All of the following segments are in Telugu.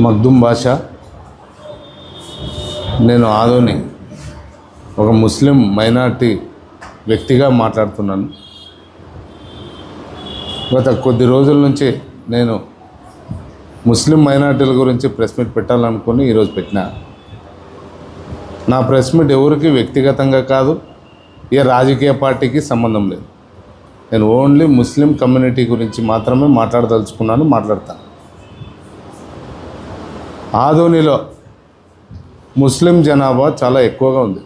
మగ్దుమ్ బాషా. నేను ఆదోని ఒక ముస్లిం మైనార్టీ వ్యక్తిగా మాట్లాడుతున్నాను. గత కొద్ది రోజుల నుంచి నేను ముస్లిం మైనార్టీల గురించి ప్రెస్ మీట్ పెట్టాలనుకుని ఈరోజు పెట్టినా. నా ప్రెస్ మీట్ ఎవరికి వ్యక్తిగతంగా కాదు, ఏ రాజకీయ పార్టీకి సంబంధం లేదు. నేను ఓన్లీ ముస్లిం కమ్యూనిటీ గురించి మాత్రమే మాట్లాడదలుచుకున్నాను, మాట్లాడతాను. ఆదోనిలో ముస్లిం జనాభా చాలా ఎక్కువగా ఉంది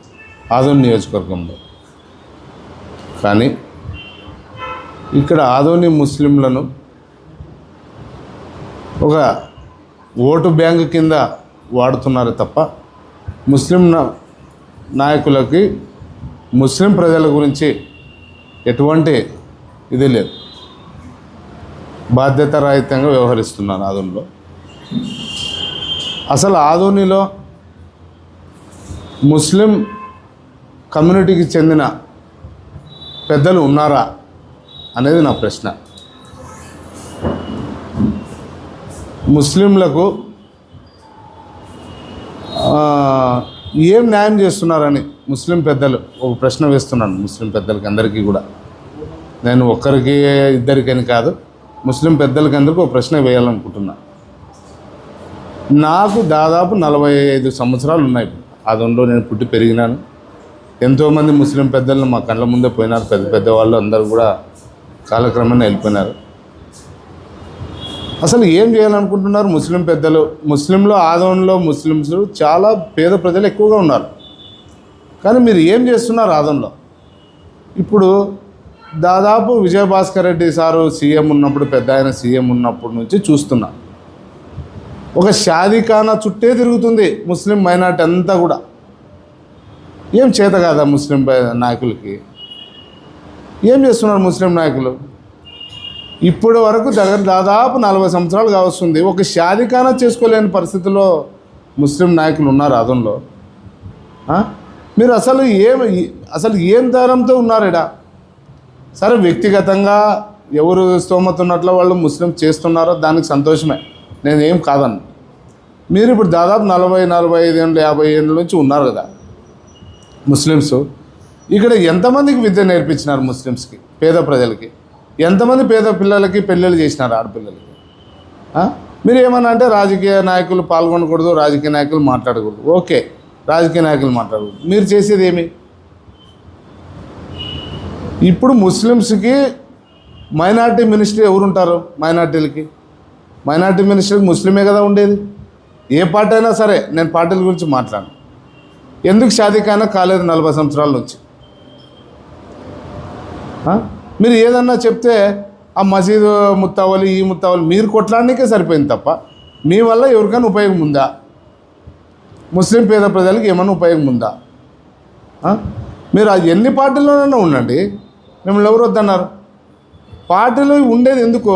ఆదోని నియోజకవర్గంలో. కానీ ఇక్కడ ఆదోని ముస్లింలను ఒక ఓటు బ్యాంకు కింద వాడుతున్నారు తప్ప ముస్లిం నాయకులకి ముస్లిం ప్రజల గురించి ఎటువంటి ఇది లేదు. బాధ్యతారహితంగా వ్యవహరిస్తున్నారు ఆదోనిలో. అసలు ఆదోనిలో ముస్లిం కమ్యూనిటీకి చెందిన పెద్దలు ఉన్నారా అనేది నా ప్రశ్న. ముస్లింలకు ఏం న్యాయం చేస్తున్నారని ముస్లిం పెద్దలు ఒక ప్రశ్న వేస్తున్నాను. ముస్లిం పెద్దలకి అందరికీ కూడా, నేను ఒక్కరికి ఇద్దరికని కాదు, ముస్లిం పెద్దలకి అందరికీ ఒక ప్రశ్న వేయాలనుకుంటున్నా. నాకు దాదాపు 45 సంవత్సరాలు ఉన్నాయి ఆదోనిలో. నేను పుట్టి పెరిగినాను. ఎంతోమంది ముస్లిం పెద్దలను మా కళ్ళ ముందే పోయినారు. పెద్ద పెద్ద వాళ్ళు అందరూ కూడా కాలక్రమేణా వెళ్ళిపోయినారు. అసలు ఏం చేయాలనుకుంటున్నారు ముస్లిం పెద్దలు? ముస్లింలో ఆదోనిలో ముస్లిమ్స్ చాలా పేద ప్రజలు ఎక్కువగా ఉన్నారు. కానీ మీరు ఏం చేస్తున్నారు ఆదోనిలో? ఇప్పుడు దాదాపు విజయభాస్కర్ రెడ్డి సారు సీఎం ఉన్నప్పుడు, పెద్ద ఆయన సీఎం ఉన్నప్పటి నుంచి చూస్తున్నా, ఒక షాదీఖానా చుట్టే తిరుగుతుంది ముస్లిం మైనార్టీ అంతా కూడా. ఏం చేత కాదా ముస్లిం నాయకులకి? ఏం చేస్తున్నారు ముస్లిం నాయకులు? ఇప్పటి వరకు దాదాపు 40 సంవత్సరాలు కావస్తుంది, ఒక షాదీఖానా చేసుకోలేని పరిస్థితిలో ముస్లిం నాయకులు ఉన్నారు ఆదోనిలో. మీరు అసలు ఏం దారంతో ఉన్నారు ఇక్కడ? సరే, వ్యక్తిగతంగా ఎవరు స్తోమత ఉన్నట్లు వాళ్ళు ముస్లిం చేస్తున్నారో దానికి సంతోషమే, నేనేం కాదన్ను. మీరు ఇప్పుడు దాదాపు 40, 45 ఏళ్ళు, 50 ఏళ్ళ నుంచి ఉన్నారు కదా ముస్లిమ్స్. ఇక్కడ ఎంతమందికి విద్య నేర్పించినారు ముస్లిమ్స్కి, పేద ప్రజలకి? ఎంతమంది పేద పిల్లలకి పెళ్ళిళ్ళు చేసినారు ఆడపిల్లలకి? మీరు ఏమన్నా అంటే రాజకీయ నాయకులు పాల్గొనకూడదు, రాజకీయ నాయకులు మాట్లాడకూడదు. ఓకే, రాజకీయ నాయకులు మాట్లాడకూడదు. మీరు చేసేది ఏమి? ఇప్పుడు ముస్లిమ్స్కి మైనార్టీ మినిస్ట్రీ ఎవరుంటారు? మైనార్టీలకి మైనార్టీ మినిస్టర్కి ముస్లిమే కదా ఉండేది. ఏ పార్టీ అయినా సరే, నేను పార్టీల గురించి మాట్లాడను. ఎందుకు షాదీఖానా కాలేదు 40 సంవత్సరాల నుంచి? మీరు ఏదన్నా చెప్తే ఆ మసీదు ముత్తావలి, ఈ ముత్తావలి మీరు కొట్లాడడానికే సరిపోయింది తప్ప మీ వల్ల ఎవరికైనా ఉపయోగం ఉందా? ముస్లిం పేద ప్రజలకు ఏమైనా ఉపయోగం ఉందా? మీరు ఎన్ని పార్టీల్లోనైనా ఉండండి, మిమ్మల్ని ఎవరు వద్దన్నారు? పార్టీలు ఉండేది ఎందుకు?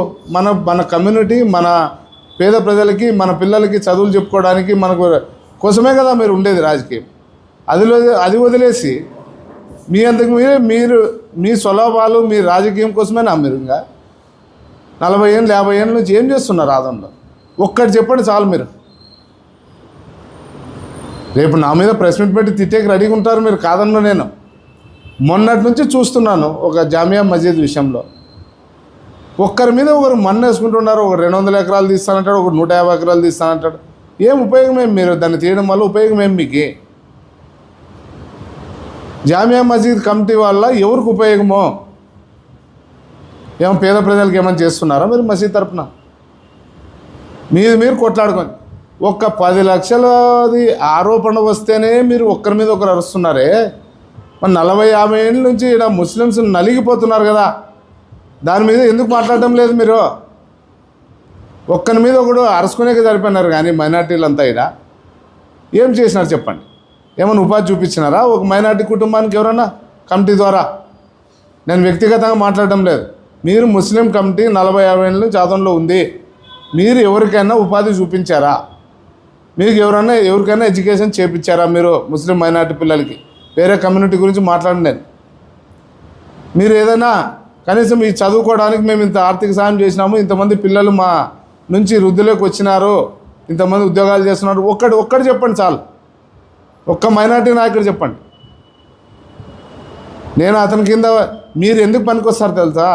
మన కమ్యూనిటీ, మన పేద ప్రజలకి, మన పిల్లలకి చదువులు చెప్పుకోవడానికి, మనకు కోసమే కదా మీరు ఉండేది రాజకీయం. అది వదిలేసి మీ అంతకు మీరు మీ స్వలాభాలు, మీ రాజకీయం కోసమేనా మీరు ఇంకా 40 ఏళ్ళు, 50 ఏళ్ళ నుంచి ఏం చేస్తున్నారు ఆదోనిలో? ఒక్కటి చెప్పండి చాలు. మీరు రేపు నా మీద ప్రెస్ మీట్ పెట్టి తిట్టేకి రెడీగా ఉంటారు మీరు, కాదన్ను. నేను మొన్నటి నుంచి చూస్తున్నాను ఒక జామియా మస్జిద్ విషయంలో. ఒక్కరి మీద ఒకరు మన్నేసుకుంటున్నారు. ఒక 200 ఎకరాలు తీస్తానంటాడు, ఒక 150 ఎకరాలు తీస్తానంటాడు. ఏం ఉపయోగం ఏం? మీరు దాన్ని తీయడం వల్ల ఉపయోగం ఏం మీకు? జామియా మస్జిద్ కమిటీ వల్ల ఎవరికి ఉపయోగమో? ఏమో పేద ప్రజలకు ఏమైనా చేస్తున్నారా మీరు మసీద్ తరపున? మీరు కొట్లాడుకొని ఒక్క 10 లక్షలది ఆరోపణ వస్తేనే మీరు ఒక్కరి మీద ఒకరు అరుస్తున్నారే. మరి 40, 50 ఏళ్ళ నుంచి ఇక్కడ ముస్లిమ్స్ నలిగిపోతున్నారు కదా, దాని మీద ఎందుకు మాట్లాడటం లేదు మీరు? ఒక్కరి మీద ఒకడు అరుచుకునేకి సరిపోయినారు. కానీ మైనార్టీలు అంతా ఇక్కడ ఏం చేసినారు చెప్పండి? ఏమైనా ఉపాధి చూపించినారా ఒక మైనార్టీ కుటుంబానికి ఎవరన్నా కమిటీ ద్వారా? నేను వ్యక్తిగతంగా మాట్లాడటం లేదు. మీరు ముస్లిం కమిటీ 40, 50 ఏళ్ళ నుంచి ఆదోనిలో ఉంది. మీరు ఎవరికైనా ఉపాధి చూపించారా? మీకు ఎవరికైనా ఎడ్యుకేషన్ చేపించారా మీరు ముస్లిం మైనార్టీ పిల్లలకి? వేరే కమ్యూనిటీ గురించి మాట్లాడండి. మీరు ఏదైనా కనీసం ఈ చదువుకోవడానికి మేము ఇంత ఆర్థిక సాయం చేసినాము, ఇంతమంది పిల్లలు మా నుంచి వృద్ధిలోకి వచ్చినారు, ఇంతమంది ఉద్యోగాలు చేస్తున్నారు. ఒక్కటి చెప్పండి చాలు, ఒక్క మైనార్టీ నాయకుడు చెప్పండి. నేను అతని కింద మీరు ఎందుకు పనికొస్తారు తెలుసా?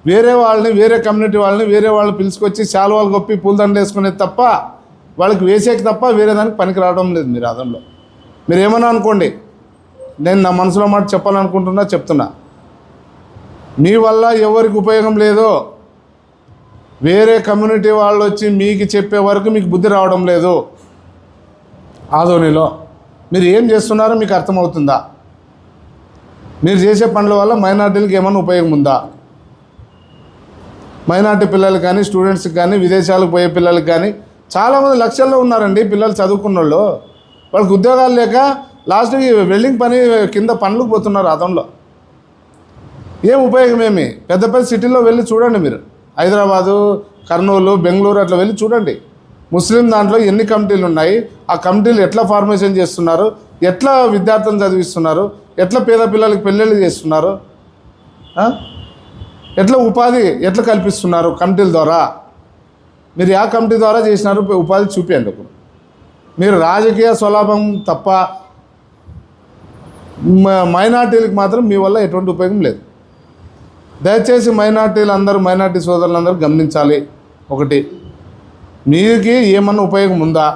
వేరే వాళ్ళని, వేరే కమ్యూనిటీ వాళ్ళని, వేరే వాళ్ళని పిలుచుకొచ్చి శాలువాలు కొప్పి పూలదండలు వేసుకునేది తప్ప, వాళ్ళకి వేసేకి తప్ప వేరే దానికి పనికి రావడం లేదు మీరు అదంలో. మీరు ఏమన్నా అనుకోండి, నేను నా మనసులో మాట చెప్పాలనుకుంటున్నా, చెప్తున్నా. మీ వల్ల ఎవరికి ఉపయోగం లేదో, వేరే కమ్యూనిటీ వాళ్ళు వచ్చి మీకు చెప్పే వరకు మీకు బుద్ధి రావడం లేదు. ఆదోనిలో మీరు ఏం చేస్తున్నారో మీకు అర్థమవుతుందా? మీరు చేసే పనుల వల్ల మైనార్టీలకు ఏమైనా ఉపయోగం ఉందా? మైనార్టీ పిల్లలు కానీ, స్టూడెంట్స్కి కానీ, విదేశాలకు పోయే పిల్లలకి కానీ చాలామంది లక్షల్లో ఉన్నారండి పిల్లలు, చదువుకున్న వాళ్ళు. వాళ్ళకి ఉద్యోగాలు లేక లాస్ట్కి వెల్డింగ్ పని కింద పనులకు పోతున్నారు అదంలో. ఏం ఉపయోగం ఏమి? పెద్ద పెద్ద సిటీల్లో వెళ్ళి చూడండి మీరు, హైదరాబాదు, కర్నూలు, బెంగళూరు అట్లా వెళ్ళి చూడండి. ముస్లిం దాంట్లో ఎన్ని కమిటీలు ఉన్నాయి, ఆ కమిటీలు ఎట్లా ఫార్మేషన్ చేస్తున్నారు, ఎట్లా విద్యార్థులను చదివిస్తున్నారు, ఎట్లా పేద పిల్లలకి పెళ్ళిళ్ళు చేస్తున్నారు, ఎట్లా ఉపాధి ఎట్లా కల్పిస్తున్నారు కమిటీల ద్వారా. మీరు ఆ కమిటీ ద్వారా చేసినారు ఉపాధి చూపించండి. ఇప్పుడు మీరు రాజకీయ స్వలాభం తప్ప మైనార్టీలకు మాత్రం మీ వల్ల ఎటువంటి ఉపయోగం లేదు. దయచేసి మైనార్టీ సోదరులందరూ గమనించాలి. ఒకటి, మీకు ఏమన్నా ఉపయోగం ఉందా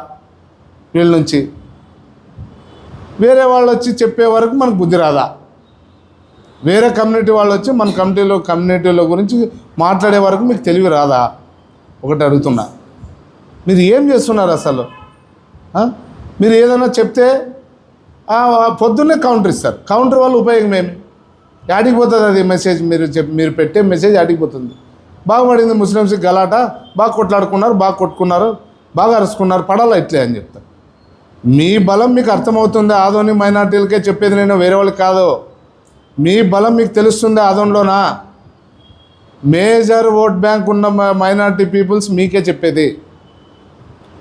వీళ్ళ నుంచి? వేరే వాళ్ళు వచ్చి చెప్పే వరకు మనకు బుద్ధి రాదా? వేరే కమ్యూనిటీ వాళ్ళు వచ్చి మన కమ్యూనిటీలో గురించి మాట్లాడే వరకు మీకు తెలివి రాదా? ఒకటి అడుగుతున్నా. మీరు ఏం చేస్తున్నారు అసలు? మీరు ఏదైనా చెప్తే పొద్దున్నే కౌంటర్ ఇస్తారు. కౌంటర్ వల్ల ఉపయోగం ఏమి? యాడికి పోతుంది అది మెసేజ్? మీరు పెట్టే మెసేజ్ యాడికి పోతుంది? బాగుపడింది ముస్లిమ్స్కి గలాట, బాగా కొట్లాడుకున్నారు, బాగా కొట్టుకున్నారు, బాగా అరుచుకున్నారు, పడాలా ఇట్లే అని చెప్తారు. మీ బలం మీకు అర్థమవుతుంది. ఆదోని మైనార్టీలకే చెప్పేది నేను, వేరే వాళ్ళకి కాదు. మీ బలం మీకు తెలుస్తుంది. ఆదోన్లోనా మేజర్ ఓట్ బ్యాంక్ ఉన్న మైనార్టీ పీపుల్స్ మీకే చెప్పేది.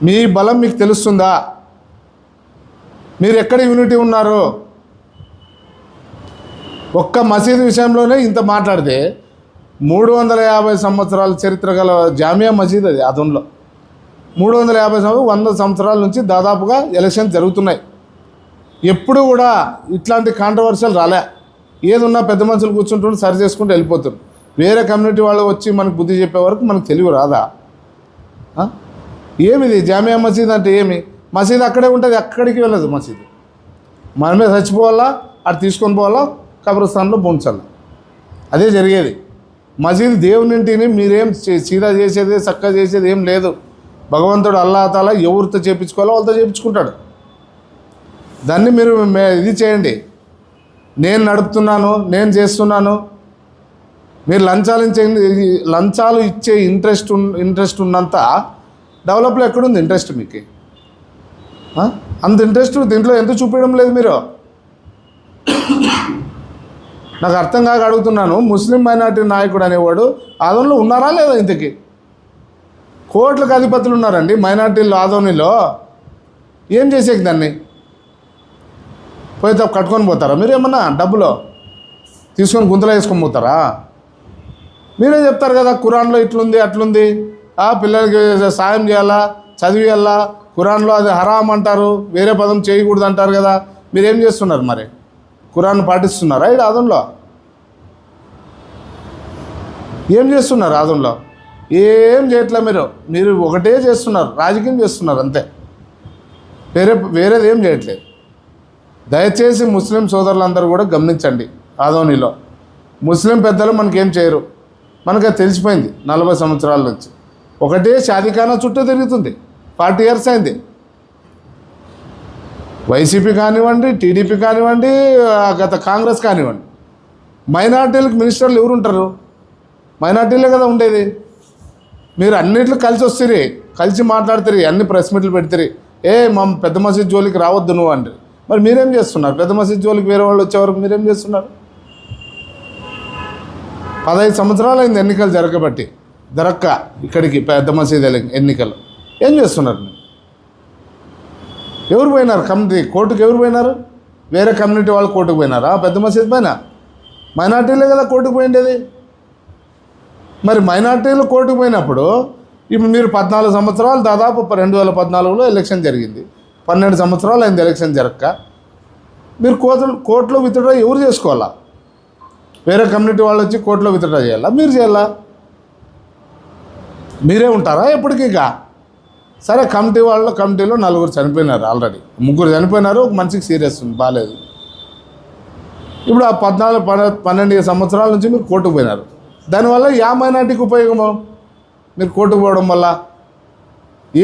మీ బలం మీకు తెలుస్తుందా? మీరు ఎక్కడ యూనిటీ ఉన్నారు? ఒక్క మసీదు విషయంలోనే ఇంత మాట్లాడితే 350 సంవత్సరాల చరిత్ర గల జామియా మసీద్ అది ఆదోన్లో. 350 సంవత్సరాలు, 100 సంవత్సరాల నుంచి దాదాపుగా ఎలక్షన్ జరుగుతున్నాయి. ఎప్పుడు కూడా ఇట్లాంటి కాంట్రవర్షియల్ రాలే. ఏదున్నా పెద్ద మనుషులు కూర్చుంటుంటే సరి చేసుకుంటూ వెళ్ళిపోతారు. వేరే కమ్యూనిటీ వాళ్ళు వచ్చి మనకు బుద్ధి చెప్పే వరకు మనకు తెలివి రాదా? ఏమిది జామియా మసీద్ అంటే ఏమి? మసీద్ అక్కడే ఉంటుంది, అక్కడికి వెళ్ళదు మసీద్. మనమే చచ్చిపోవాలా, అటు తీసుకొని పోవాలా, కబ్రస్థాన్లో పోంచాలి. అదే జరిగేది. మసీద్ దేవునింటిని మీరేం సీదా చేసేది, చక్కగా చేసేది ఏం లేదు. భగవంతుడు అల్లాహ్ తాలా ఎవరితో చేయించుకోవాలో వాళ్ళతో చేయించుకుంటాడు. దాన్ని మీరు ఇది చేయండి. నేను నడుపుతున్నాను, నేను చేస్తున్నాను. మీరు లంచాలు ఇచ్చే ఇంట్రెస్ట్ ఉన్నంత డెవలప్లో ఎక్కడుంది ఇంట్రెస్ట్ మీకు? అంత ఇంట్రెస్ట్ దీంట్లో ఎందుకు చూపించడం లేదు మీరు? నాకు అర్థం కాక అడుగుతున్నాను. ముస్లిం మైనార్టీ నాయకుడు అనేవాడు ఆదోనిలో ఉన్నారా లేదా? ఇంతకీ కోట్లకు అధిపతులు ఉన్నారండి మైనార్టీలు ఆదోనిలో. ఏం చేసేకి దాన్ని? పోయి కట్టుకొని పోతారా? మీరు ఏమన్నా డబ్బులో తీసుకొని గుంతలో వేసుకొని పోతారా? మీరే చెప్తారు కదా ఖురాన్లో ఇట్లుంది అట్లుంది, పిల్లలకి సాయం చేయాలా, చదివేయాలా, ఖురాన్లో అది హరామ్ అంటారు, వేరే పదం చేయకూడదు అంటారు కదా. మీరేం చేస్తున్నారు మరి? ఖురాన్ పాటిస్తున్నారా ఇక్కడ ఆదోన్లో? ఏం చేస్తున్నారు ఆదోన్లో? ఏం చేయట్లే. మీరు ఒకటే చేస్తున్నారు, రాజకీయం చేస్తున్నారు అంతే. వేరేది ఏం చేయట్లేదు. దయచేసి ముస్లిం సోదరులందరూ కూడా గమనించండి. ఆదోనిలో ముస్లిం పెద్దలు మనకేం చేయరు, మనకు అది తెలిసిపోయింది 40 సంవత్సరాల నుంచి. ఒకటే షాదీఖానా చుట్టూ తిరుగుతుంది. 40 years అయింది. వైసీపీ కానివ్వండి, టీడీపీ కానివ్వండి, గత కాంగ్రెస్ కానివ్వండి, మైనార్టీలకు మినిస్టర్లు ఎవరు ఉంటారు? మైనార్టీలే కదా ఉండేది. మీరు అన్నిట్లు కలిసి వస్తారు, కలిసి మాట్లాడుతారు, అన్ని ప్రెస్ మీట్లు పెడతారు. మా పెద్ద మసీద్ జోలికి రావద్దు నువ్వు అంటే. మరి మీరేం చేస్తున్నారు? పెద్ద మసీద్ జోలికి వేరే వాళ్ళు వచ్చే వరకు మీరేం చేస్తున్నారు? 15 సంవత్సరాలు అయింది ఎన్నికలు జరక్క ఇక్కడికి పెద్ద మసీద్ ఎన్నికలు. ఏం చేస్తున్నారు మీరు? ఎవరు పోయినారు కమిటీ కోర్టుకు? ఎవరు పోయినారు? వేరే కమ్యూనిటీ వాళ్ళు కోర్టుకు పోయినారా? పెద్ద మసీద్ పైన మైనార్టీలే కదా కోర్టుకు పోయిండేది. మరి మైనార్టీలు కోర్టుకు పోయినప్పుడు ఇప్పుడు మీరు 14 సంవత్సరాలు దాదాపు 2014లో ఎలక్షన్ జరిగింది, 12 సంవత్సరాలు అయింది ఎలక్షన్ జరగక. మీరు కోర్టులో విత్డ్రా ఎవరు చేసుకోవాలా? వేరే కమ్యూనిటీ వాళ్ళు వచ్చి కోర్టులో విత్డ్రా చేయాలా? మీరు చేయాలా? మీరే ఉంటారా ఎప్పటికీ? సరే, కమిటీలో 4 చనిపోయినారు, ఆల్రెడీ 3 చనిపోయినారు, ఒక మనిషికి సీరియస్ ఉంది, బాగాలేదు. ఇప్పుడు ఆ 12 సంవత్సరాల నుంచి మీరు కోర్టుకు పోయినారు. దానివల్ల యా మైనార్టీకి ఉపయోగము? మీరు కోర్టుకు పోవడం వల్ల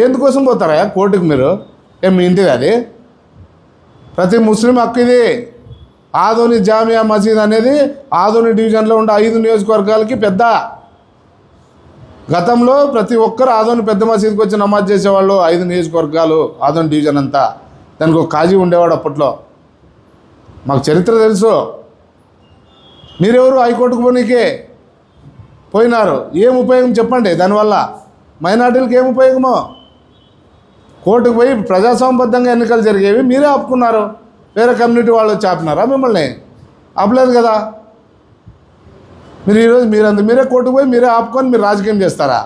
ఎందుకోసం పోతారా కోర్టుకు? మీరు మీ ఇంటిది అది. ప్రతి ముస్లిం హక్కు ఇది. ఆదోని జామియా మసీద్ అనేది ఆదోని డివిజన్లో ఉండే 5 నియోజకవర్గాలకి పెద్ద. గతంలో ప్రతి ఒక్కరు ఆదోని పెద్ద మసీద్కి వచ్చి నమాజ్ చేసేవాళ్ళు. 5 నియోజకవర్గాలు, ఆదోని డివిజన్ అంతా. దానికి ఒక కాజీ ఉండేవాడు అప్పట్లో. మాకు చరిత్ర తెలుసు. మీరెవరు హైకోర్టుకు పోనీకే పోయినారు? ఏం ఉపయోగం చెప్పండి దానివల్ల? మైనార్టీలకు ఏం ఉపయోగమో? కోర్టుకు పోయి ప్రజాస్వామ్యబద్ధంగా ఎన్నికలు జరిగేవి మీరే ఆపుకున్నారు. వేరే కమ్యూనిటీ వాళ్ళు వచ్చి ఆపినారా మిమ్మల్ని? ఆపలేదు కదా. మీరు ఈరోజు మీరే కోర్టుకు పోయి మీరే ఆపుకొని మీరు రాజకీయం చేస్తారా?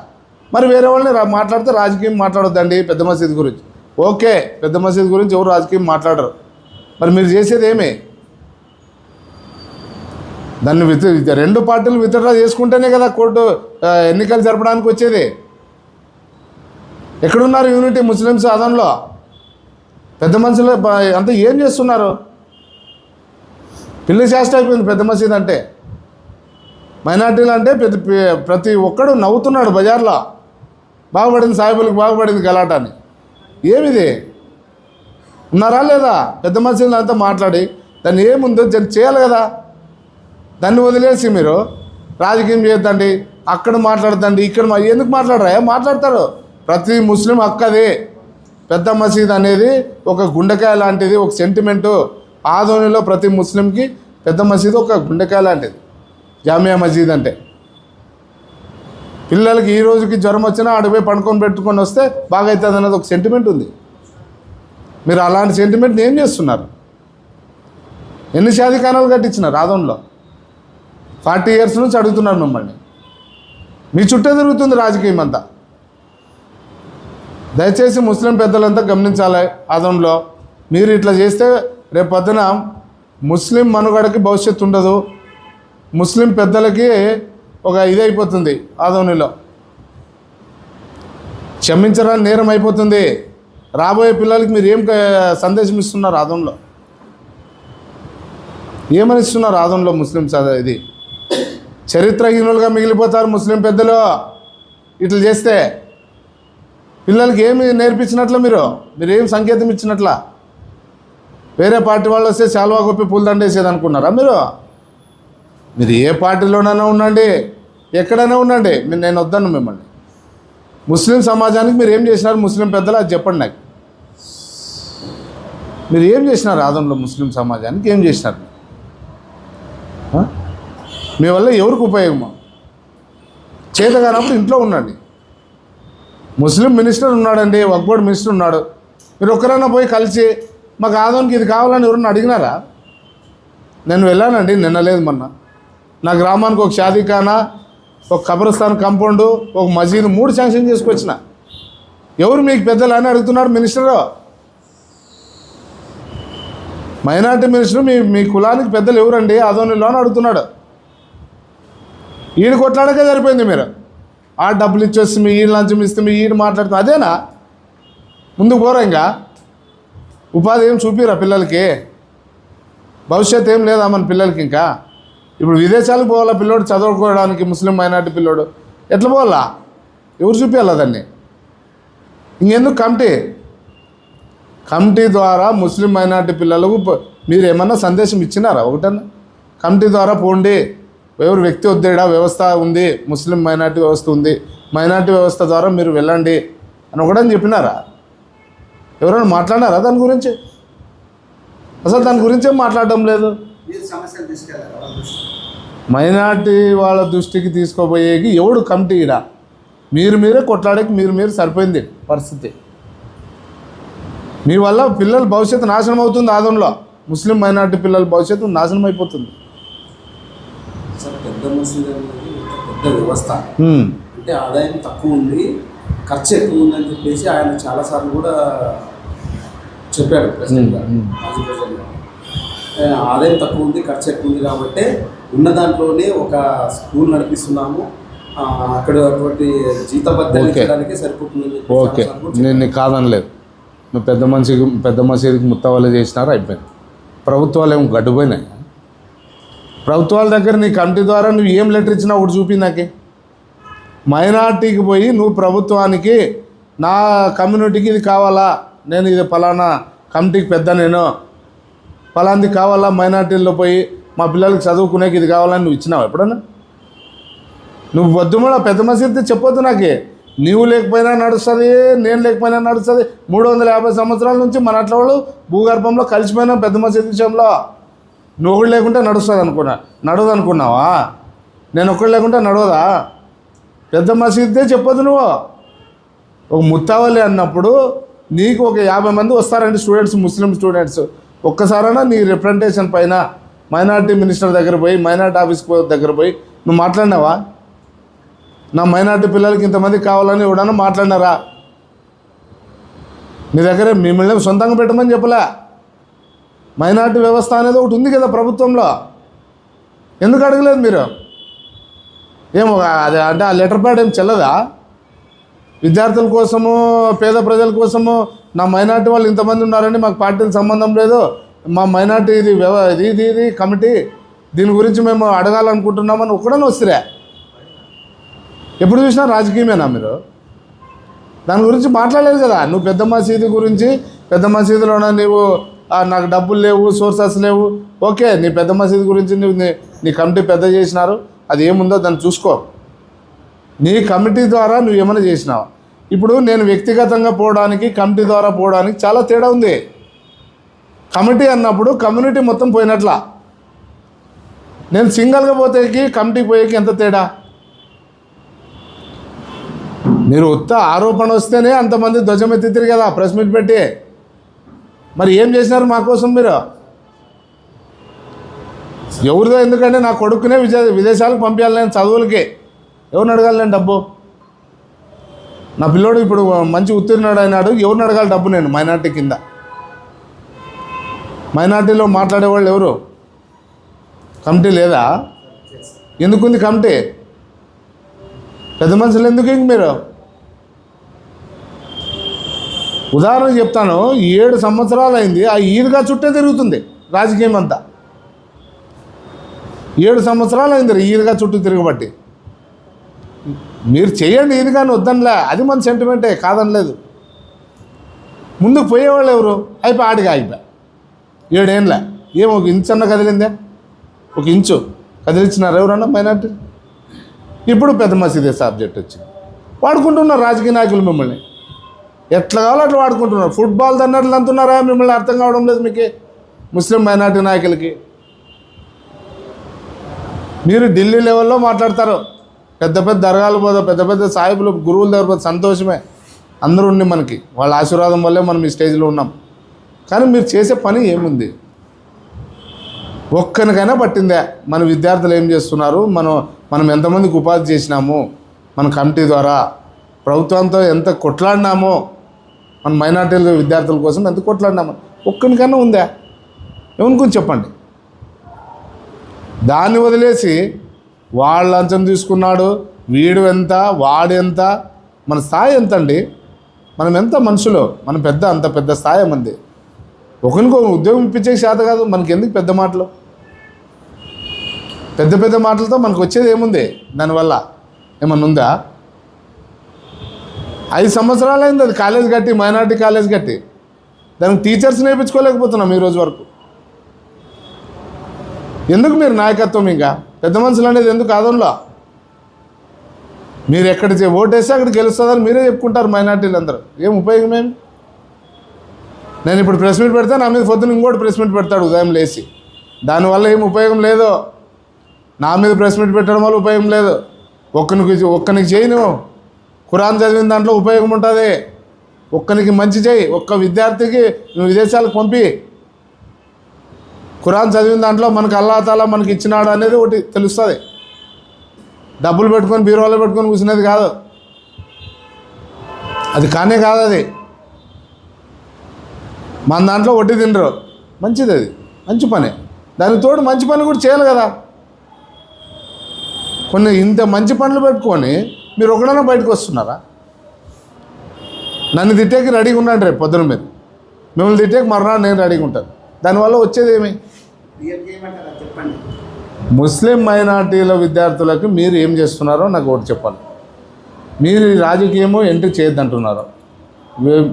మరి వేరే వాళ్ళని మాట్లాడితే రాజకీయం మాట్లాడొద్దండి పెద్ద మసీద్ గురించి. ఓకే, పెద్ద మసీద్ గురించి ఎవరు రాజకీయం మాట్లాడరు. మరి మీరు చేసేది ఏమి? దాన్ని 2 పార్టీలు విత్డ్రా చేసుకుంటేనే కదా కోర్టు ఎన్నికలు జరపడానికి వచ్చేది. ఎక్కడున్నారు యూనిటీ ముస్లిమ్స్ ఆదంలో? పెద్ద మనుషులు అంతా ఏం చేస్తున్నారు? పిల్లి చేష్ట అయిపోయింది పెద్ద మసీద్ అంటే. మైనార్టీలు అంటే ప్రతి ఒక్కడు నవ్వుతున్నాడు బజార్లో. బాగుపడింది సాయిబులకు, బాగుపడింది గలాట అని. ఏమిది? ఉన్నారా లేదా? పెద్ద మసీదులు అంతా మాట్లాడి దాన్ని ఏముందో చేయాలి కదా. దాన్ని వదిలేసి మీరు రాజకీయం చేయొద్దండి, అక్కడ మాట్లాడద్దండి, ఇక్కడ ఎందుకు మాట్లాడరా? మాట్లాడతారు. ప్రతి ముస్లిం హక్కది. పెద్ద మసీద్ అనేది ఒక గుండెకాయ లాంటిది, ఒక సెంటిమెంటు. ఆదోనిలో ప్రతి ముస్లింకి పెద్ద మసీదు ఒక గుండెకాయ లాంటిది జామియా మసీద్ అంటే. పిల్లలకి ఈ రోజుకి జ్వరం వచ్చినా ఆడిపోయి పండుకొని పెట్టుకొని వస్తే బాగా అవుతుంది అన్నది ఒక సెంటిమెంట్ ఉంది. మీరు అలాంటి సెంటిమెంట్ని ఏం చేస్తున్నారు? ఎన్ని షాదీఖానాలు కట్టించినారు ఆదోన్లో? 40 years నుంచి అడుగుతున్నారు మిమ్మల్ని. మీ చుట్టే తిరుగుతుంది రాజకీయం అంతా. దయచేసి ముస్లిం పెద్దలంతా గమనించాలి. ఆదోన్లో మీరు ఇట్లా చేస్తే రేపు పొద్దున ముస్లిం మనుగడకి భవిష్యత్తు ఉండదు. ముస్లిం పెద్దలకి ఒక ఇదైపోతుంది ఆదోనిలో. క్షమించడానికి నేరం అయిపోతుంది. రాబోయే పిల్లలకి మీరు ఏం సందేశం ఇస్తున్నారు ఆదోన్లో? ఏమని ఇస్తున్నారు ఆదోన్లో ముస్లిమ్స్? ఇది చరిత్రహీనులుగా మిగిలిపోతారు ముస్లిం పెద్దలు ఇట్లా చేస్తే. పిల్లలకి ఏమి నేర్పించినట్ల? మీరు ఏం సంకేతం ఇచ్చినట్ల? వేరే పార్టీ వాళ్ళు వస్తే శాలువా గొప్పి పూలదండ వేసేది అనుకున్నారా మీరు? మీరు ఏ పార్టీలోనైనా ఉండండి, ఎక్కడైనా ఉండండి, నేను వద్దను మిమ్మల్ని. ముస్లిం సమాజానికి మీరు ఏం చేసినారు ముస్లిం పెద్దలు? అది చెప్పండి నాకు. మీరు ఏం చేసినారు ఆదంలో ముస్లిం సమాజానికి? ఏం చేసినారు? మీ వల్ల ఎవరికి ఉపయోగమో? చేత కానప్పుడు ఇంట్లో ఉండండి. ముస్లిం మినిస్టర్ ఉన్నాడండి, వక్ఫ్ బోర్డ్ మినిస్టర్ ఉన్నాడు. మీరు ఒక్కరైనా పోయి కలిసి మాకు ఆదోనికి ఇది కావాలని ఎవరన్నా అడిగినారా? నేను వెళ్ళానండి, నిన్న లేదు మొన్న. నా గ్రామానికి ఒక షాదీఖానా, ఒక కబ్రస్థాన్ కాంపౌండు, ఒక మసీదు 3 శాంక్షన్ చేసుకొచ్చిన. ఎవరు మీకు పెద్దలు అని అడుగుతున్నారు మినిస్టరు. మైనార్టీ మినిస్టర్ మీ కులానికి పెద్దలు ఎవరండి ఆదోనిలో అని అడుగుతున్నాడు. ఈడు కొట్లాడకే సరిపోయింది. మీరు ఆ డబ్బులు ఇచ్చేస్తే మీ ఈడు లంచం ఇస్తే మీ ఈడు మాట్లాడుతుంది. అదేనా? ముందుకు పోరా? ఇంకా ఉపాధి ఏం చూపిరా పిల్లలకి? భవిష్యత్తు ఏం లేదా మన పిల్లలకి? ఇంకా ఇప్పుడు విదేశాలకు పోవాలా పిల్లోడు చదువుకోవడానికి? ముస్లిం మైనార్టీ పిల్లోడు ఎట్లా పోవాలా? ఎవరు చూపించాలా దాన్ని? ఇంకెందుకు కమిటీ ద్వారా ముస్లిం మైనార్టీ పిల్లలకు మీరు ఏమన్నా సందేశం ఇచ్చినారా? ఒకటన్నా కమిటీ ద్వారా పోండి, ఎవరు వ్యక్తి వద్దేడా, వ్యవస్థ ఉంది, ముస్లిం మైనార్టీ వ్యవస్థ ఉంది, మైనార్టీ వ్యవస్థ ద్వారా మీరు వెళ్ళండి అని ఒకటని చెప్పినారా? ఎవరైనా మాట్లాడినారా దాని గురించి? అసలు దాని గురించే మాట్లాడడం లేదు. మైనార్టీ వాళ్ళ దృష్టికి తీసుకోబోయేకి ఎవడు కమిటీ? ఈడ మీరే కొట్లాడేకి మీరు సరిపోయింది పరిస్థితి. మీ వల్ల పిల్లల భవిష్యత్తు నాశనం అవుతుంది. ఆదంలో ముస్లిం మైనార్టీ పిల్లల భవిష్యత్తు నాశనం అయిపోతుంది. పెద్ద మసీదు అనేది పెద్ద వ్యవస్థ. అంటే ఆదాయం తక్కువ ఉంది, ఖర్చు ఎక్కువ ఉందని చెప్పేసి ఆయన చాలాసార్లు కూడా చెప్పారు ప్రెసిడెంట్ గారు, మాజీ ప్రెసిడెంట్ గారు. ఆదాయం తక్కువ ఉంది, ఖర్చు ఎక్కువ ఉంది కాబట్టి ఉన్న దాంట్లోనే ఒక స్కూల్ నడిపిస్తున్నాము, అక్కడ అటువంటి జీతబద్ధం చేయడానికి సరిపోతుంది. ఓకే, నేను కాదనలేదు. నువ్వు పెద్ద మసీదుకి ముత్తవాళ్ళు చేసినారు, అయిపోయింది. ప్రభుత్వాలు ఏమో గడ్డుపోయినాయి. ప్రభుత్వాల దగ్గర నీ కమిటీ ద్వారా నువ్వు ఏం లెటర్ ఇచ్చినా ఒకటి చూపి నాకే. మైనార్టీకి పోయి నువ్వు ప్రభుత్వానికి నా కమ్యూనిటీకి ఇది కావాలా, నేను ఇది ఫలానా కమిటీకి పెద్ద, నేను ఫలాంది కావాలా, మైనార్టీల్లో పోయి మా పిల్లలకి చదువుకునేకి ఇది కావాలని నువ్వు ఇచ్చినావు ఎప్పుడన్నా? నువ్వు వద్దుమూడ పెద్ద మసీదు చెప్పొద్దు నాకే. నీవు లేకపోయినా నడుస్తుంది, నేను లేకపోయినా నడుస్తుంది. 350 సంవత్సరాల నుంచి మన అట్ల వాళ్ళు భూగర్భంలో కలిసిపోయినా పెద్ద మసీదు విషయంలో. నువ్వు ఒకటి లేకుంటే నడుస్తుంది నడవదు అనుకున్నావా? నేను ఒకటి లేకుంటే నడవదా? పెద్ద మసీదే చెప్పొద్దు నువ్వు. ఒక ముత్తావల్లి అన్నప్పుడు నీకు ఒక 50 మంది వస్తారండి స్టూడెంట్స్, ముస్లిం స్టూడెంట్స్. ఒక్కసారైనా నీ రిప్రజెంటేషన్ పైన మైనార్టీ మినిస్టర్ దగ్గర పోయి, మైనార్టీ ఆఫీస్ దగ్గర పోయి నువ్వు మాట్లాడినావా? నా మైనార్టీ పిల్లలకి ఇంతమంది కావాలని ఎవడన్నా మాట్లాడినారా? నీ దగ్గర మిమ్మల్ని సొంతంగా పెట్టమని చెప్పలే. మైనార్టీ వ్యవస్థ అనేది ఒకటి ఉంది కదా ప్రభుత్వంలో, ఎందుకు అడగలేదు మీరు? ఏమో అది అంటే ఆ లెటర్ ప్యాడ్ ఏం చెల్లదా? విద్యార్థుల కోసము, పేద ప్రజల కోసము నా మైనార్టీ వాళ్ళు ఇంతమంది ఉన్నారని మాకు పార్టీకి సంబంధం లేదు, మా మైనార్టీ ఇది కమిటీ, దీని గురించి మేము అడగాలనుకుంటున్నామని ఒక్కడనే వస్తురే. ఎప్పుడు చూసినా రాజకీయమేనా మీరు? దాని గురించి మాట్లాడలేదు కదా. నువ్వు పెద్ద మసీదు గురించి, పెద్ద మసీదులోన నీవు నాకు డబ్బులు లేవు, సోర్సెస్ లేవు, ఓకే, నీ పెద్ద మసీదు గురించి నువ్వు నీ కమిటీ పెద్ద చేసినారు, అది ఏముందో దాన్ని చూసుకో. నీ కమిటీ ద్వారా నువ్వు ఏమైనా చేసినావు. ఇప్పుడు నేను వ్యక్తిగతంగా పోవడానికి, కమిటీ ద్వారా పోవడానికి చాలా తేడా ఉంది. కమిటీ అన్నప్పుడు కమ్యూనిటీ మొత్తం పోయినట్ల, నేను సింగల్గా పోతేకి కమిటీకి పోయేకి ఎంత తేడా? మీరు ఉత్త ఆరోపణ వస్తేనే అంతమంది ధ్వజమెత్తిరు కదా ప్రెస్ మీట్ పెట్టి. మరి ఏం చేసినారు మా కోసం మీరు? ఎవరిదో, ఎందుకంటే నా కొడుకునే విదేశాలకు పంపించాలి నేను చదువులకి, ఎవరిని అడగాలి నేను డబ్బు? నా పిల్లోడు ఇప్పుడు మంచి ఉత్తీర్ణుడు అయినాడు, ఎవరిని అడగాలి డబ్బు నేను? మైనార్టీ కింద, మైనార్టీలో మాట్లాడేవాళ్ళు ఎవరు? కమిటీ లేదా? ఎందుకుంది కమిటీ? పెద్ద మనుషులు ఎందుకు ఇంక మీరు? ఉదాహరణ చెప్తాను, 7 సంవత్సరాలు అయింది, ఆ ఈద్గా చుట్టే తిరుగుతుంది రాజకీయం అంతా. 7 సంవత్సరాలు అయింది ఈద్గా చుట్టూ తిరగబట్టి. మీరు చేయండి ఈద్గాని వద్దనిలే, అది మన సెంటిమెంటే, కాదనలేదు. ముందుకు పోయేవాళ్ళు ఎవరు? అయిపోయి ఆడిగా అయిపోయా 7 ఏళ్ళ ఏమో ఒక ఇంచు అన్న కదిలిందే? ఒక ఇంచు కదిలించినారు ఎవరన్నా మైనార్టీ? ఇప్పుడు పెద్ద మసీదే సబ్జెక్ట్ వచ్చింది. వాడుకుంటున్నారు రాజకీయ నాయకులు మిమ్మల్ని, ఎట్లా కావాలో అట్లా వాడుకుంటున్నారు. ఫుట్బాల్ అన్నట్లు అంటున్నారా? మిమ్మల్ని అర్థం కావడం లేదు మీకు, ముస్లిం మైనార్టీ నాయకులకి. మీరు ఢిల్లీ లెవెల్లో మాట్లాడతారు, పెద్ద పెద్ద దర్గాలు పోదా, పెద్ద పెద్ద సాహిబులు, గురువుల దగ్గర పోతే సంతోషమే, అందరూ ఉండి మనకి వాళ్ళ ఆశీర్వాదం వల్లే మనం ఈ స్టేజ్లో ఉన్నాం. కానీ మీరు చేసే పని ఏముంది? ఒక్కనికైనా పట్టిందే? మన విద్యార్థులు ఏం చేస్తున్నారు, మనం ఎంతమందికి ఉపాధి చేసినాము, మన కమిటీ ద్వారా ప్రభుత్వంతో ఎంత కొట్లాడినామో, మన మైనార్టీల విద్యార్థుల కోసం ఎంత కొట్లాడినామో ఒక్కనికైనా ఉందా? ఏమనుకుని చెప్పండి. దాన్ని వదిలేసి వాళ్ళ లంచం తీసుకున్నాడు, వీడు ఎంత, వాడు ఎంత, మన స్థాయి ఎంత అండి? మనం ఎంత మనుషులు, మన అంత పెద్ద స్థాయి మంది. ఒకరికో ఉద్యోగం ఇప్పించే శాత కాదు మనకి, ఎందుకు పెద్ద మాటలు? పెద్ద మాటలతో మనకు వచ్చేది ఏముంది? దానివల్ల ఏమన్నా ఉందా? 5 సంవత్సరాలు అయింది అది కాలేజ్ కట్టి, మైనార్టీ కాలేజ్ కట్టి, దానికి టీచర్స్ నేర్పించుకోలేకపోతున్నాం ఈరోజు వరకు. ఎందుకు మీరు నాయకత్వం? ఇంకా పెద్ద మనుషులు అనేది ఎందుకు ఆదంలో? మీరు ఎక్కడ ఓటేస్తే అక్కడ గెలుస్తుందని మీరే చెప్పుకుంటారు మైనార్టీలు అందరూ. ఏం ఉపయోగం ఏమి? నేను ఇప్పుడు ప్రెస్ మీట్ పెడితే నా మీద పొద్దున్న ఇంకోటి ప్రెస్ మీట్ పెడతాడు ఉదయం లేచి, దానివల్ల ఏం ఉపయోగం లేదు. నా మీద ప్రెస్ మీట్ పెట్టడం వల్ల ఉపయోగం లేదు. ఒక్కనికి చేయి, నువ్వు ఖురాన్ చదివిన దాంట్లో ఉపయోగం ఉంటుంది. ఒక్కనికి మంచి చేయి, ఒక్క విద్యార్థికి నువ్వు విదేశాలకు పంపి ఖురాన్ చదివిన దాంట్లో మనకు అల్లాహ్ తాలా మనకి ఇచ్చినాడు అనేది ఒకటి తెలుస్తుంది. డబ్బులు పెట్టుకొని బీరువాలో పెట్టుకొని కూర్చునేది కాదు. అది కానే కాదు, అది మన దాంట్లో వడ్డీ తినరు. మంచిది, అది మంచి పని. దానికి తోడు మంచి పని కూడా చేయాలి కదా. కొన్ని ఇంత మంచి పనులు పెట్టుకొని మీరు ఒకడైనా బయటకు వస్తున్నారా? నన్ను తిట్టేకి రెడీగా ఉన్నాను రేపు పొద్దున, మీరు మిమ్మల్ని తిట్టేకి మర్నాడు నేను రెడీగా ఉంటాను. దానివల్ల వచ్చేది ఏమి? చెప్పండి. ముస్లిం మైనార్టీల విద్యార్థులకు మీరు ఏం చేస్తున్నారో నాకు ఒకటి చెప్పాలి. మీరు ఈ రాజకీయము ఎంట్రీ చేయొద్దంటున్నారు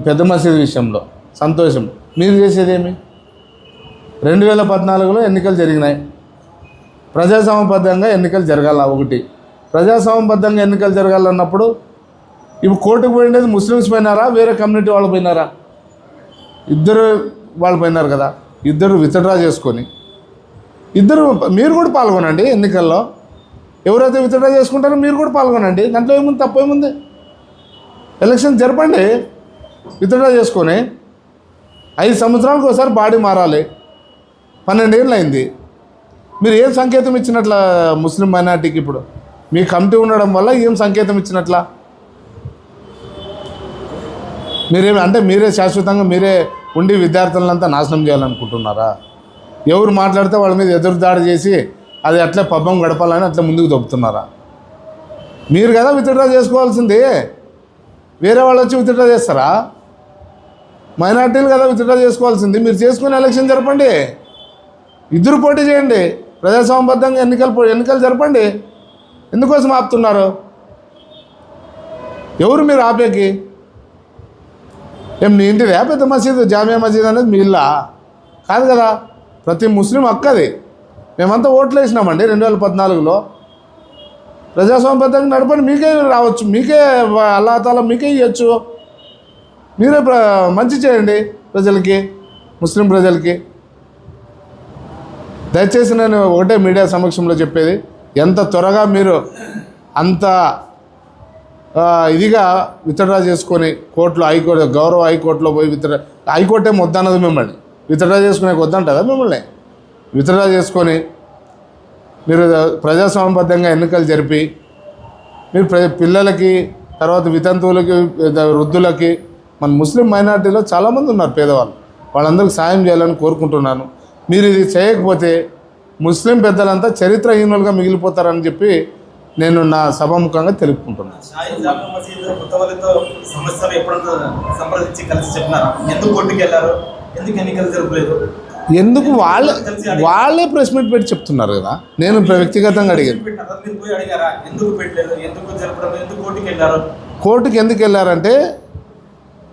పెద్ద మసీదు విషయంలో. సంతోషం. మీరు చేసేదేమి? 2014లో ఎన్నికలు జరిగినాయి. ప్రజాస్వామ్యబద్ధంగా ఎన్నికలు జరగాల. ఒకటి, ప్రజాస్వామ్యబద్ధంగా ఎన్నికలు జరగాలన్నప్పుడు ఇప్పుడు కోర్టుకు పోయిండేది ముస్లిమ్స్ పోయినారా, వేరే కమ్యూనిటీ వాళ్ళు పోయినారా? ఇద్దరు వాళ్ళు పోయినారు కదా. ఇద్దరు విత్డ్రా చేసుకొని ఇద్దరు మీరు కూడా పాల్గొనండి ఎన్నికల్లో. ఎవరైతే విత్డ్రా చేసుకుంటారో మీరు కూడా పాల్గొనండి. దాంట్లో ఏముంది, తప్పు ఏముంది? ఎలక్షన్ జరపండి విత్డ్రా చేసుకొని. 5 సంవత్సరాలకు ఒకసారి బాడీ మారాలి. 12 ఏళ్ళు అయింది. మీరు ఏం సంకేతం ఇచ్చినట్ల ముస్లిం మైనార్టీకి? ఇప్పుడు మీ కమిటీ ఉండడం వల్ల ఏం సంకేతం ఇచ్చినట్లా? మీరేమి అంటే మీరే శాశ్వతంగా మీరే ఉండి విద్యార్థులంతా నాశనం చేయాలనుకుంటున్నారా? ఎవరు మాట్లాడితే వాళ్ళ మీద ఎదురుదాడి చేసి అది అట్లే పబ్బం గడపాలని అట్లా ముందుకు దొబ్బుతున్నారా? మీరు కదా విత్డ్రా చేసుకోవాల్సింది. వేరే వాళ్ళు వచ్చి విత్డ్రా చేస్తారా? మైనార్టీలు కదా విత్డ్రా చేసుకోవాల్సింది. మీరు చేసుకుని ఎలక్షన్ జరపండి. ఇద్దరు పోటీ చేయండి. ప్రజాస్వామ్యబద్ధంగా ఎన్నికలు జరపండి. ఎందుకోసం ఆపుతున్నారు? ఎవరు మీరు ఆపేకి? ఏం నీ ఇంటిదే పెద్ద మసీదు, జామియా మసీద్ అనేది మీ ఇల్లా? కాదు కదా. ప్రతి ముస్లిం హక్కది. మేమంతా ఓట్లు వేసినామండి 2014లో. ప్రజాస్వామ్యబద్ధంగా నడపండి. మీకే రావచ్చు, మీకే అల్లాహ్ తాలా మీకే ఇవ్వచ్చు. మీరే మంచి చేయండి ప్రజలకి, ముస్లిం ప్రజలకి. దయచేసి నేను ఒకటే మీడియా సమక్షంలో చెప్పేది, ఎంత త్వరగా మీరు అంత ఇదిగా విత్డ్రా చేసుకొని కోర్టులో గౌరవ హైకోర్టులో పోయి హైకోర్టే వద్దన్నది మిమ్మల్ని. విత్డ్రా చేసుకునే వద్దంటుందా మిమ్మల్ని? విత్డ్రా చేసుకొని మీరు ప్రజాస్వామ్యబద్ధంగా ఎన్నికలు జరిపి మీరు పిల్లలకి, తర్వాత వితంతువులకి, వృద్ధులకి, మన ముస్లిం మైనార్టీలో చాలామంది ఉన్నారు పేదవాళ్ళు, వాళ్ళందరికీ సాయం చేయాలని కోరుకుంటున్నాను. మీరు ఇది చేయకపోతే ముస్లిం పెద్దలంతా చరిత్రహీనులుగా మిగిలిపోతారని చెప్పి నేను నా సభాముఖంగా తెలుపుకుంటున్నాను. ఎందుకు వాళ్ళే ప్రెస్ మీట్ పెట్టి చెప్తున్నారు కదా. నేను వ్యక్తిగతంగా అడిగాను. కోర్టుకి ఎందుకు వెళ్ళారంటే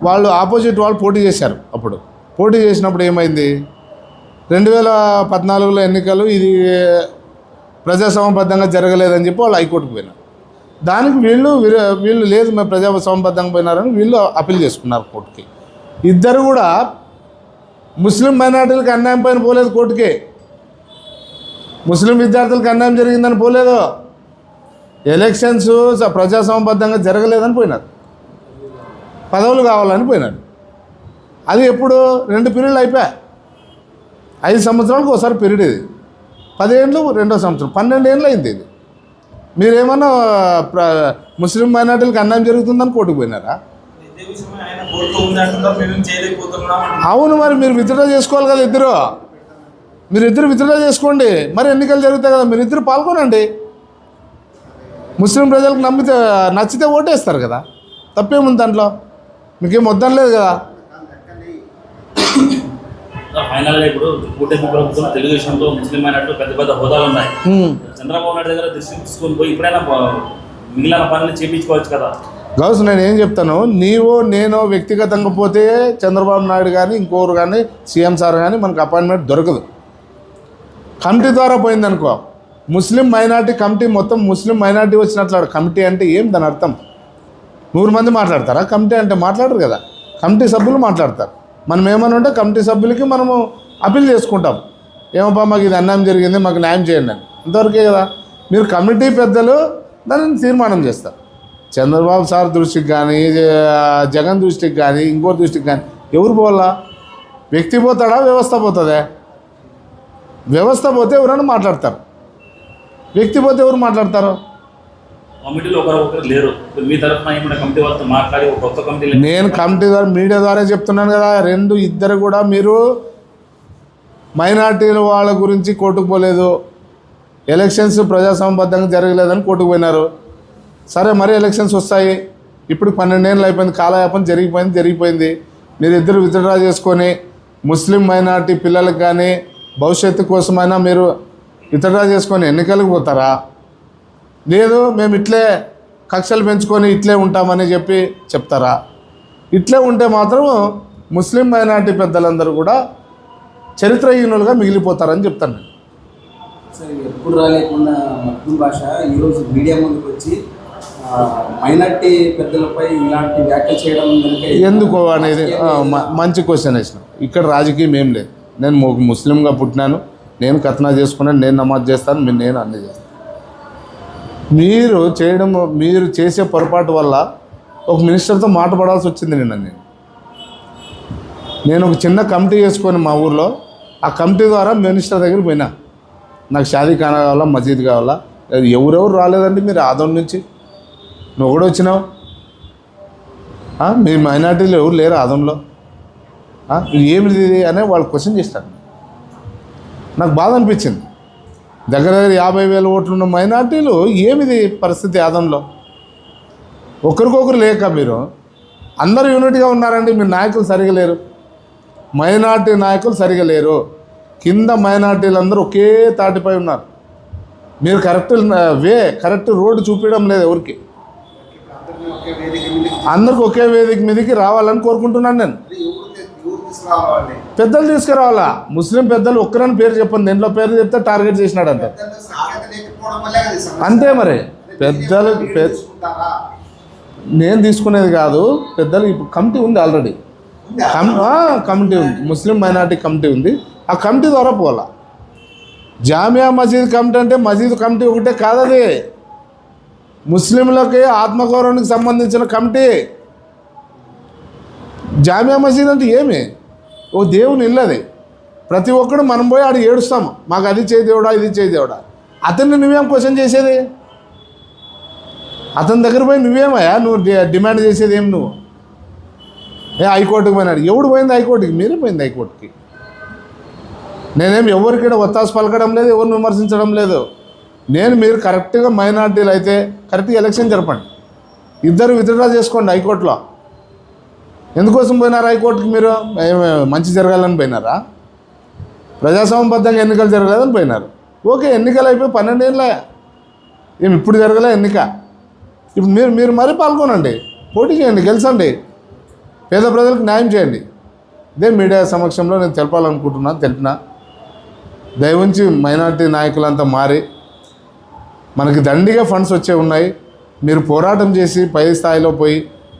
వాళ్ళు ఆపోజిట్ వాళ్ళు పోటీ చేశారు. అప్పుడు పోటీ చేసినప్పుడు ఏమైంది, 2014లో ఎన్నికలు ఇది ప్రజాస్వామ్యబద్ధంగా జరగలేదని చెప్పి వాళ్ళు హైకోర్టుకు పోయినారు. దానికి వీళ్ళు లేదు మేము ప్రజాస్వామ్యబద్ధంగా పోయినారని వీళ్ళు అప్పీల్ చేసుకున్నారు కోర్టుకి. ఇద్దరు కూడా ముస్లిం మైనార్టీలకు అన్యాయం పైన పోలేదు కోర్టుకి. ముస్లిం విద్యార్థులకు అన్యాయం జరిగిందని పోలేదు. ఎలక్షన్స్ ప్రజాస్వామ్యబద్ధంగా జరగలేదని పోయినారు. పదవులు కావాలని పోయినాడు. అది ఎప్పుడు 2 పీరియడ్లు అయిపోయాయి. 5 సంవత్సరాలకు ఒకసారి పీరియడ్ ఇది. 10 ఏళ్ళు రెండో సంవత్సరం, 12 ఏళ్ళు అయింది ఇది. మీరేమన్నా ముస్లిం మైనార్టీలకు అన్యాయం జరుగుతుందని కోర్టుకు పోయినారా? అవును, మరి మీరు విత్డ్రా చేసుకోవాలి కదా. మీరిద్దరు విత్డ్రా చేసుకోండి. మరి ఎన్నికలు జరుగుతాయి కదా, మీరిద్దరు పాల్గొనండి. ముస్లిం ప్రజలకు నచ్చితే ఓటేస్తారు కదా, తప్పేముంది దాంట్లో? మీకేం వద్దని లేదు కదా. ఫైనల్గా ఇప్పుడు కూటమి ప్రభుత్వం తెలుగుదేశంలో ముస్లిం మైనార్టీలు పెద్ద పెద్ద హోదాలు ఉన్నాయి. చంద్రబాబు నాయుడు దగ్గర దృష్టి తీసుకొని పోయి ఇప్పుడైనా మిగిలిన పనులు చేయించుకోవచ్చు కదా. గౌస్, నేను ఏం చెప్తాను, నేను వ్యక్తిగతంగా పోతే చంద్రబాబు నాయుడు కానీ ఇంకోరు కానీ సీఎం సార్ కానీ మనకు అపాయింట్మెంట్ దొరకదు. కమిటీ ద్వారా పోయిందనుకో, ముస్లిం మైనార్టీ కమిటీ మొత్తం ముస్లిం మైనార్టీ వచ్చినట్లు. కమిటీ అంటే ఏం దాని అర్థం? 100 మంది మాట్లాడతారా? కమిటీ అంటే మాట్లాడరు కదా. కమిటీ సభ్యులు మాట్లాడతారు. మనం ఏమన్నా ఉంటే కమిటీ సభ్యులకి మనము అప్పీల్ చేసుకుంటాం, ఏమప్పా మాకు ఇది అన్యాయం జరిగింది, మాకు న్యాయం చేయండి అని. అంతవరకే కదా. మీరు కమిటీ పెద్దలు దానిని తీర్మానం చేస్తారు. చంద్రబాబు సార్ దృష్టికి కానీ, జగన్ దృష్టికి కానీ, ఇంకో దృష్టికి కానీ ఎవరు పోవాలా? వ్యక్తి పోతాడా, వ్యవస్థ పోతుందా? వ్యవస్థ పోతే ఎవరైనా మాట్లాడతారు, వ్యక్తి పోతే ఎవరు మాట్లాడతారు? కమిటీలో ఒకరు లేరు. మీ తరఫున ఏమైనా కమిటీ వాళ్ళతో మాట్లాడి ఒక కొత్త కమిటీ నేను కమిటీ ద్వారా మీడియా ద్వారా చెప్తున్నాను కదా, ఇద్దరు కూడా మీరు మైనార్టీల వాళ్ళ గురించి కోర్టుకు పోలేదు, ఎలక్షన్స్ ప్రజాసంబద్ధంగా జరగలేదని కోర్టుకు పోయినారు. సరే మరి ఎలక్షన్స్ వస్తాయి, ఇప్పుడు 12 ఏళ్ళు అయిపోయింది, కాలయాపన జరిగిపోయింది. మీరు ఇద్దరు విత్డ్రా చేసుకొని ముస్లిం మైనార్టీ పిల్లలకు కానీ భవిష్యత్తు కోసమైనా మీరు విత్డ్రా చేసుకొని ఎన్నికలకు పోతారా? లేదు మేము ఇట్లే కక్షలు పెంచుకొని ఇట్లే ఉంటామని చెప్తారా? ఇట్లే ఉంటే మాత్రం ముస్లిం మైనార్టీ పెద్దలందరూ కూడా చరిత్రహీనులుగా మిగిలిపోతారని చెప్తాను నేను. సరే, ఎప్పుడు రాలేకుండా మక్తూం భాష ఈరోజు మీడియా ముందుకు వచ్చి మైనార్టీ పెద్దలపై ఇలాంటి వ్యాఖ్యలు చేయడం ఎందుకు అనేది మంచి క్వశ్చన్ వేసిన. ఇక్కడ రాజకీయం ఏం లేదు. నేను ముస్లింగా పుట్టినాను, నేను ఖత్నా చేసుకున్నాను, నేను నమాజ్ చేస్తాను, నేను అన్నీ చేస్తాను. మీరు చేసే పొరపాటు వల్ల ఒక మినిస్టర్తో మాట పడాల్సి వచ్చింది. నేను ఒక చిన్న కమిటీ వేసుకొని మా ఊర్లో, ఆ కమిటీ ద్వారా మినిస్టర్ దగ్గరికి పోయినా, నాకు షాదీ ఖానా కావాలా, మసీద్ కావాలా. ఎవరెవరు రాలేదండి మీరు ఆదం నుంచి, నువ్వు కూడా వచ్చినావు. మీ మైనార్టీలు ఎవరు లేరు ఆదంలో, ఏమిది అనే వాళ్ళు క్వశ్చన్ చేస్తారు. నాకు బాధ అనిపించింది. దగ్గర 50,000 ఓట్లు ఉన్న మైనార్టీలు ఏమిది పరిస్థితి ఆదంలో? ఒకరికొకరు లేక మీరు అందరూ యూనిట్గా ఉన్నారండి. మీ నాయకులు సరిగా లేరు, మైనార్టీ నాయకులు సరిగా లేరు. కింద మైనార్టీలు ఒకే తాటిపై ఉన్నారు. మీరు కరెక్ట్ రోడ్డు చూపించడం లేదు ఎవరికి. అందరికి ఒకే వేదిక మీదకి రావాలని కోరుకుంటున్నాను నేను. పెద్దలు తీసుకురావాలా. ముస్లిం పెద్దలు ఒక్కరని పేరు చెప్పండి, దేంట్లో పేరు చెప్తే టార్గెట్ చేసినాడంట. అంతే మరి పెద్దలు నేను తీసుకునేది కాదు. పెద్దలు ఇప్పుడు కమిటీ ఉంది, ఆల్రెడీ కమిటీ ఉంది, ముస్లిం మైనార్టీ కమిటీ ఉంది. ఆ కమిటీ ద్వారా పోవాలా. జామియా మసీద్ కమిటీ అంటే మసీద్ కమిటీ ఒకటే కాదు, అది ముస్లింలకి ఆత్మగౌరవానికి సంబంధించిన కమిటీ. జామియా మసీద్ అంటే ఏమి? ఓ దేవుని ఇల్లు అది. ప్రతి ఒక్కడు మనం పోయి ఆడ ఏడుస్తాము, మాకు అది చేయి దేవుడా, ఇది చేయి దేవుడా. అతన్ని నువ్వేం క్వశ్చన్ చేసేది? అతని దగ్గర పోయి నువ్వేమయ్యా నువ్వు డిమాండ్ చేసేది ఏం? నువ్వు హైకోర్టుకు పోయినాడు. ఎవడు పోయింది హైకోర్టుకి? మీరే పోయింది హైకోర్టుకి. నేనేం ఎవరికైనా ఒత్తాసు పలకడం లేదు, ఎవరిని విమర్శించడం లేదు. మీరు కరెక్ట్గా మైనార్టీలు అయితే కరెక్ట్గా ఎలక్షన్ జరపండి, ఇద్దరు విత్డ్రా చేసుకోండి హైకోర్టులో. ఎందుకోసం పోయినారు హైకోర్టుకి? మీరు మంచి జరగాలని పోయినారా? ప్రజాస్వామ్యబద్ధంగా ఎన్నికలు జరగలేదని పోయినారు. ఓకే, ఎన్నికలు అయిపోయి 12 ఏళ్ళ ఇప్పుడు జరగలే ఎన్నిక. ఇప్పుడు మీరు మరీ పాల్గొనండి, పోటీ చేయండి, గెలిచండి, పేద ప్రజలకు న్యాయం చేయండి. ఇదే మీడియా సమక్షంలో నేను తెలిపిన. దయవుంచి మైనార్టీ నాయకులంతా మారి మనకి దండిగా ఫండ్స్ ఉన్నాయి. మీరు పోరాటం చేసి పై స్థాయిలో పోయి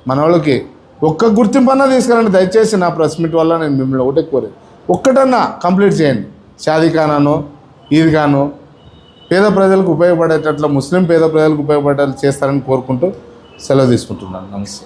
మన వాళ్ళకి ఒక్క గుర్తింపన్నా తీసుకురండి దయచేసి. నా ప్రెస్ మీట్ వల్ల నేను మిమ్మల్ని ఒకటే కోరేది, ఒక్కటన్నా కంప్లీట్ చేయండి. షాదీ ఖానాను, ఈద్గాను పేద ప్రజలకు ఉపయోగపడేటట్లు, ముస్లిం పేద ప్రజలకు ఉపయోగపడేటట్లు చేస్తారని కోరుకుంటూ సెలవు తీసుకుంటున్నాను. నమస్తే.